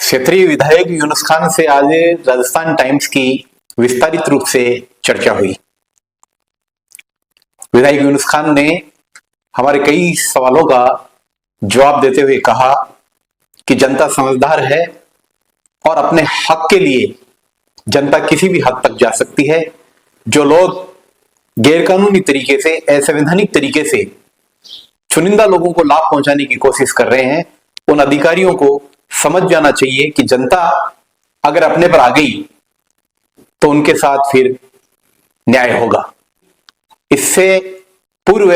क्षेत्रीय विधायक यूनुस खान से आज राजस्थान टाइम्स की विस्तारित रूप से चर्चा हुई। विधायक यूनुस खान ने हमारे कई सवालों का जवाब देते हुए कहा कि जनता समझदार है और अपने हक के लिए जनता किसी भी हद तक जा सकती है। जो लोग गैरकानूनी तरीके से, असंवैधानिक तरीके से चुनिंदा लोगों को लाभ पहुंचाने की कोशिश कर रहे हैं, उन अधिकारियों को समझ जाना चाहिए कि जनता अगर अपने पर आ गई तो उनके साथ फिर न्याय होगा। इससे पूर्व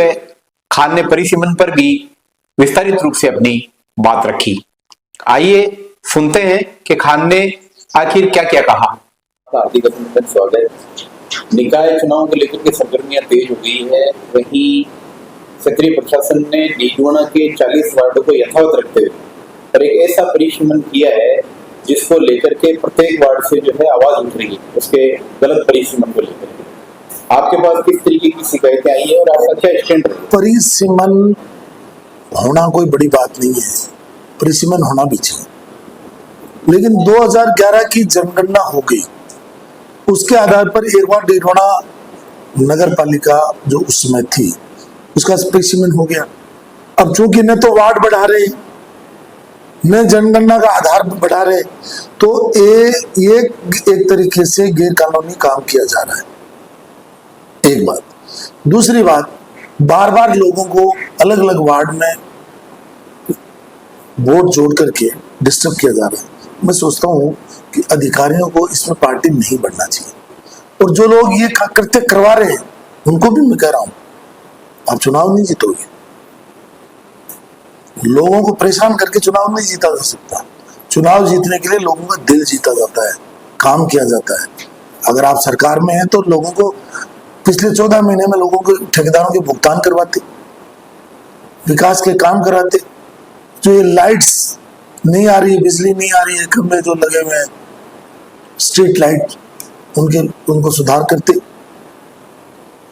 खान ने परिसीमन पर भी विस्तारित रूप से अपनी बात रखी। आइए सुनते हैं कि खान ने आखिर क्या क्या कहा। हार्दिक अभिनंदन, स्वागत। निकाय चुनाव को लेकर के सरगर्मियां तेज हो गई है। वहीं क्षेत्रीय प्रशासन ने नीलूणा के 40 वार्डों को यथावत रखते हुए और एक ऐसा परिसीमन किया है जिसको लेकर के प्रत्येक वार्ड से जो है आवाज उठ रही है, उसके गलत परिसीमन को लेकर के। आपके पास किस तरीके की शिकायतें आई है और आपका क्या स्टैंड है? परिसीमन होना कोई बड़ी बात नहीं है, परिसीमन होना भी चाहिए, लेकिन 2011 की जनगणना हो गई, उसके आधार पर एक बार नीलूणा नगर पालिका जो उस समय थी उसका परिसीमन हो गया। अब चूंकि न तो वार्ड बढ़ा रहे न जनगणना का आधार बढ़ा रहे, तो एक तरीके से गैर कानूनी काम किया जा रहा है। एक बात। दूसरी बात, बार बार लोगों को अलग अलग वार्ड में वोट जोड़ करके डिस्टर्ब किया जा रहा है। मैं सोचता हूं कि अधिकारियों को इसमें पार्टी नहीं बढ़ना चाहिए, और जो लोग ये कृत्य करवा रहे हैं उनको भी मैं कह रहा हूं, आप चुनाव नहीं जीतोगे। लोगों को परेशान करके चुनाव नहीं जीता जा सकता। चुनाव जीतने के लिए लोगों का दिल जीता जाता है, काम किया जाता है। अगर आप सरकार में हैं तो लोगों को पिछले 14 महीने में लोगों को ठेकेदारों के भुगतान करवाते, विकास के काम कराते, जो ये लाइट्स नहीं आ रही है, बिजली नहीं आ रही है, खंभे जो लगे हुए हैं स्ट्रीट लाइट, उनको सुधार करते,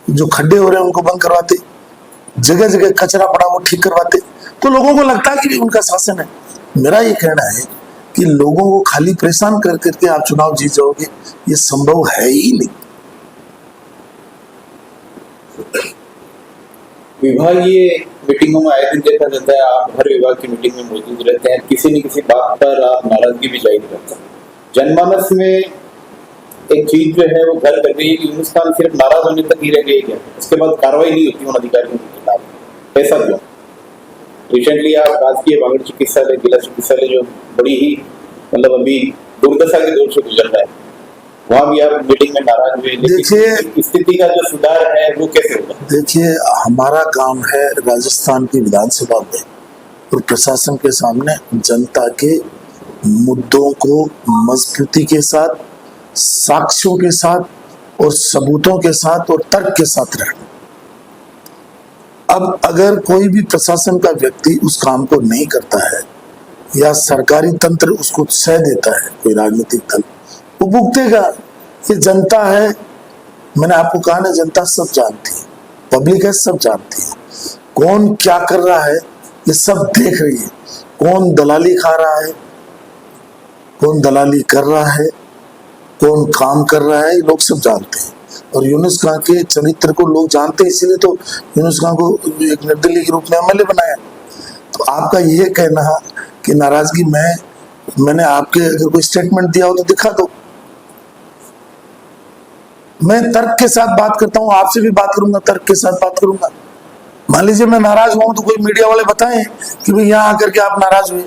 जो खड्डे हो रहे हैं उनको बंद करवाते, जगह जगह कचरा पड़ा वो ठीक करवाते, तो लोगों को लगता है कि उनका शासन है। मेरा ये कहना है कि लोगों को खाली परेशान कर करके आप चुनाव जीत जाओगे, ये संभव है ही नहीं। विभागीय मीटिंगों में आए दिन देखा जाता है, आप हर विभाग की मीटिंग में मौजूद रहते हैं, किसी न किसी बात पर आप नाराजगी भी जाहिर करते हैं। जनमानस में एक चीज जो है वो घर कर गई है कि यूनुस खान सिर्फ नाराज होने तक ही रह गए क्या, उसके बाद कार्रवाई नहीं होती उन अधिकारियों के खिलाफ। ऐसा क्यों? रिसेंटली आप राजकीय बांगड़ चिकित्सालय, जिला चिकित्सालय जो बड़ी ही मतलब अभी दुर्दशा के दौर से गुजर रहा है, वहां भी आप मीटिंग में नाराज हुए। देखिए स्थिति का जो सुधार है वो कैसे होगा? देखिए, हमारा काम है राजस्थान की विधानसभा में और प्रशासन के सामने जनता के मुद्दों को मजबूती के साथ, साक्ष्यों के साथ और सबूतों के साथ और तर्क के साथ रहना। अब अगर कोई भी प्रशासन का व्यक्ति उस काम को नहीं करता है या सरकारी तंत्र उसको सह देता है, कोई राजनीतिक दल, वो भुगतेगा। ये जनता है, मैंने आपको कहा ना, जनता सब जानती है, पब्लिक है, सब जानती है कौन क्या कर रहा है, ये सब देख रही है। कौन दलाली खा रहा है, कौन दलाली कर रहा है, कौन काम कर रहा है, लोग सब जानते हैं। और यूनुस खान के चरित्र को लोग जानते हैं, इसीलिए तो यूनुस खान को एक निर्दलीय के रूप में एमएलए बनाया। तो आपका यह कहना कि नाराजगी मैंने आपके अगर कोई स्टेटमेंट दिया हो तो दिखा दो। मैं तर्क के साथ बात करता हूं, आपसे भी बात करूंगा, तर्क के साथ बात करूंगा। मान लीजिए मैं नाराज हुआ हूं तो कोई मीडिया वाले बताएं कि भाई यहां आकर के आप नाराज हुए।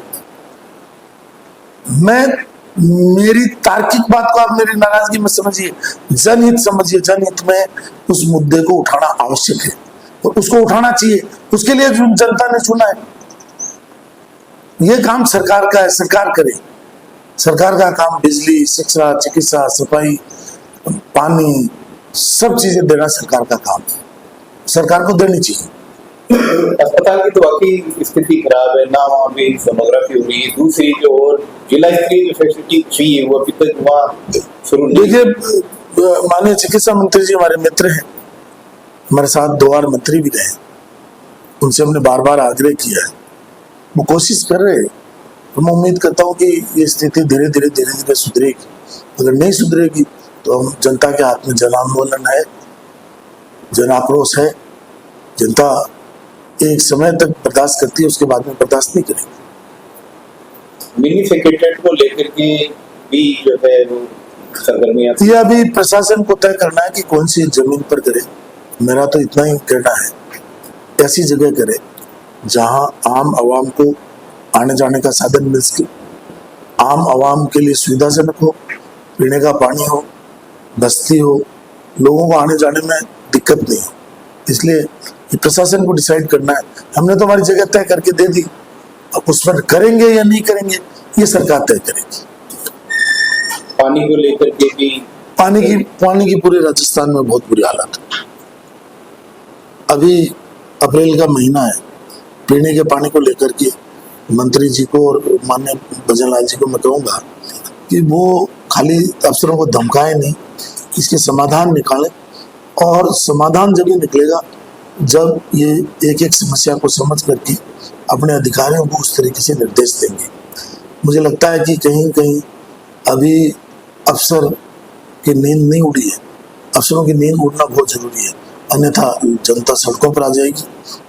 मेरी तार्किक बात को आप मेरी नाराजगी में समझिए, जनहित समझिए। जनहित में उस मुद्दे को उठाना आवश्यक है और उसको उठाना चाहिए, उसके लिए जनता ने चुना है। यह काम सरकार का है, सरकार करे। सरकार का काम बिजली, शिक्षा, चिकित्सा, सफाई, पानी, सब चीजें देना सरकार का काम है, सरकार को देनी चाहिए। अस्पताल की तो वाकई स्थिति खराब है ना, वहाँ पे सोनोग्राफी हो रही है। दूसरी जो और जिला स्तरीय जो फैसिलिटी चाहिए वो अभी तक वहाँ शुरू नहीं। देखिए, माननीय चिकित्सा मंत्री जी हमारे मित्र हैं, हमारे साथ 2 बार मंत्री भी गए, उनसे हमने बार बार आग्रह किया है, वो कोशिश कर रहे हैं तो मैं उम्मीद करता हूँ कि ये स्थिति धीरे धीरे सुधरेगी। अगर नहीं सुधरेगी तो हम जनता के हाथ में जन आंदोलन है, जन आक्रोश है। जनता एक समय तक बर्दाश्त करती है, उसके बाद में बर्दाश्त नहीं करेगी। मिनी सेक्रेटरीट को लेकर के भी जो है वो सरगर्मियां, ये अभी प्रशासन को तय करना है कि कौन सी जमीन पर करे। मेरा तो इतना ही कहना है, ऐसी जगह करे जहां आम आवाम को आने जाने का साधन मिल सके, आम आवाम के लिए सुविधाजनक हो, पीने का पानी हो, बस्ती हो, लोगों को आने जाने में दिक्कत नहीं हो। इसलिए ये प्रशासन को डिसाइड करना है। हमने तो हमारी जगह तय करके दे दी, अब उस पर करेंगे या नहीं करेंगे ये सरकार तय करेगी। पानी को लेकर के भी पानी की पूरे राजस्थान में बहुत बुरी हालत है। अभी अप्रैल का महीना है, पीने के पानी को लेकर के मंत्री जी को और माननीय भजनलाल जी को मैं कहूँगा कि वो खाली अफसरों को धमकाए नहीं, इसके समाधान निकालें। और समाधान जब ही निकलेगा जब ये एक एक समस्या को समझ करके अपने अधिकारियों को उस तरीके से निर्देश देंगे। मुझे लगता है कि कहीं कहीं अभी अफसर की नींद नहीं उड़ी है, अफसरों की नींद उड़ना बहुत जरूरी है, अन्यथा जनता सड़कों पर आ जाएगी।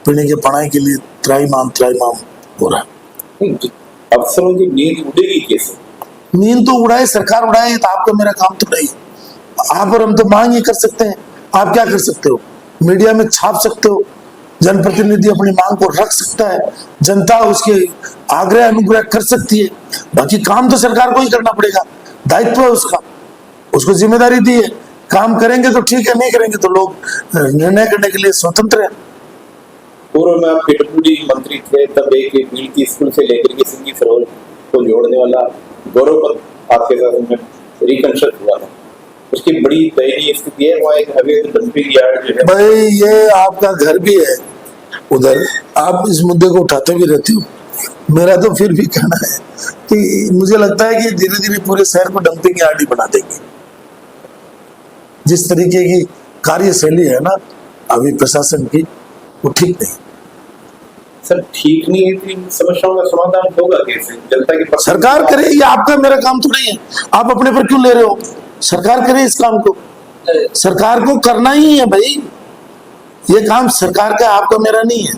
पीने के पानी के लिए त्राईमाम हो रहा है। अफसरों की नींद उड़ेगी कैसे? नींद तो उड़ाए सरकार उड़ाए, तो आपका मेरा काम तो नहीं। आप और हम तो मांग ही कर सकते हैं। आप क्या कर सकते हो? मीडिया में छाप सकते हो, जनप्रतिनिधि अपनी मांग को रख सकता है, जनता उसके आग्रह अनुग्रह कर सकती है। बाकी काम तो सरकार को ही करना पड़ेगा, दायित्व है उसका, उसको जिम्मेदारी दी है। काम करेंगे तो ठीक है, नहीं करेंगे तो लोग निर्णय करने के लिए स्वतंत्र है। पूर्व में आप पीडब्ल्यूडी मंत्री थे, तब एक नीति स्कूल से लेकर के सिंगी सरोवर को जोड़ने वाला गौरव पथ आपके साथ रिकंस्ट्रक्ट हुआ था। उसकी बड़ी दयनीय स्थिति है, वहाँ एक अवैध डंपिंग यार्ड जो है। भाई ये आपका घर भी है उधर, आप इस मुद्दे को उठाते भी रहते हो। मेरा तो फिर भी कहना है कि मुझे लगता है कि धीरे धीरे पूरे शहर को डंपिंग यार्ड ही बना देंगे। जिस तरीके की कार्यशैली है ना अभी प्रशासन की, वो ठीक नहीं। सर ठीक नहीं है, तो इन समस्याओं का समाधान होगा कैसे? जनता के पास सरकार करे, ये आपका मेरा काम तो नहीं है। आप अपने पर क्यों ले रहे हो? सरकार करे इस काम को, सरकार को करना ही है भाई। ये काम सरकार का, आपका मेरा नहीं है।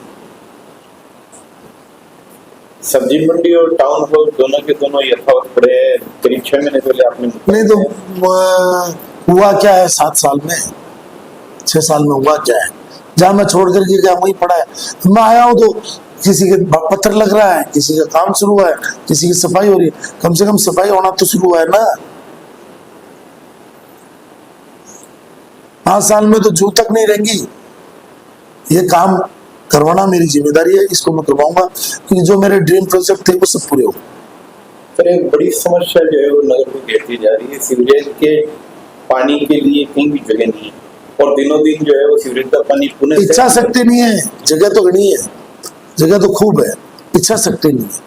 सब्जी मंडी और टाउन हॉल दोनों के दोनों यथावत पड़े हैं। करीब 6 महीने पहले आपने नहीं तो हुआ क्या है 7 साल में, 6 साल में हुआ क्या है? जहां मैं छोड़ करके गया वही पड़ा है। मैं आया हूं तो किसी के पत्थर लग रहा है, किसी का काम शुरू हुआ है, किसी की सफाई हो रही है। कम से कम सफाई होना तो शुरू हुआ है ना। 5 साल में तो जू तक नहीं रहेंगी। ये काम करवाना मेरी जिम्मेदारी है, इसको मैं करवाऊंगा क्योंकि जो मेरे ड्रीम प्रोजेक्ट थे वो सब पूरे हो। सर एक बड़ी समस्या जो है वो नगर को घेरती जा रही है। सीवरेज के पानी के लिए कहीं भी जगह नहीं है और दिनों दिन जो है वो सीवरेज का पानी पुनः इच्छा शक्ति नहीं है। जगह तो घनी है, जगह तो खूब है, इच्छा शक्ति नहीं है।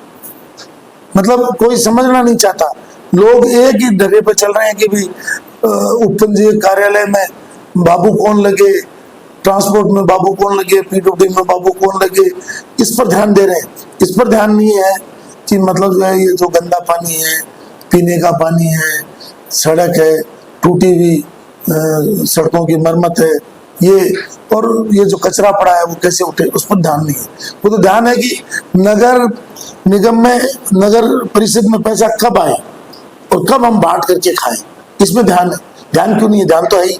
मतलब कोई समझना नहीं चाहता। लोग एक ही डरे पे चल रहे हैं कि भी उपपंजीयक कार्यालय में बाबू कौन लगे, ट्रांसपोर्ट में बाबू कौन लगे, पीडब्ल्यूडी में बाबू कौन लगे, इस पर ध्यान दे रहे हैं। इस पर ध्यान नहीं है कि मतलब जो है ये जो गंदा पानी है, पीने का पानी है, सड़क है, टूटी हुई सड़कों की मरम्मत है, ये जो कचरा पड़ा है वो कैसे उठे, उस पर ध्यान नहीं है। वो तो ध्यान है कि नगर निगम में, नगर परिषद में पैसा कब आए और कब हम बांट करके खाएं, इसमें ध्यान है। ध्यान क्यों नहीं है? ध्यान तो है ही।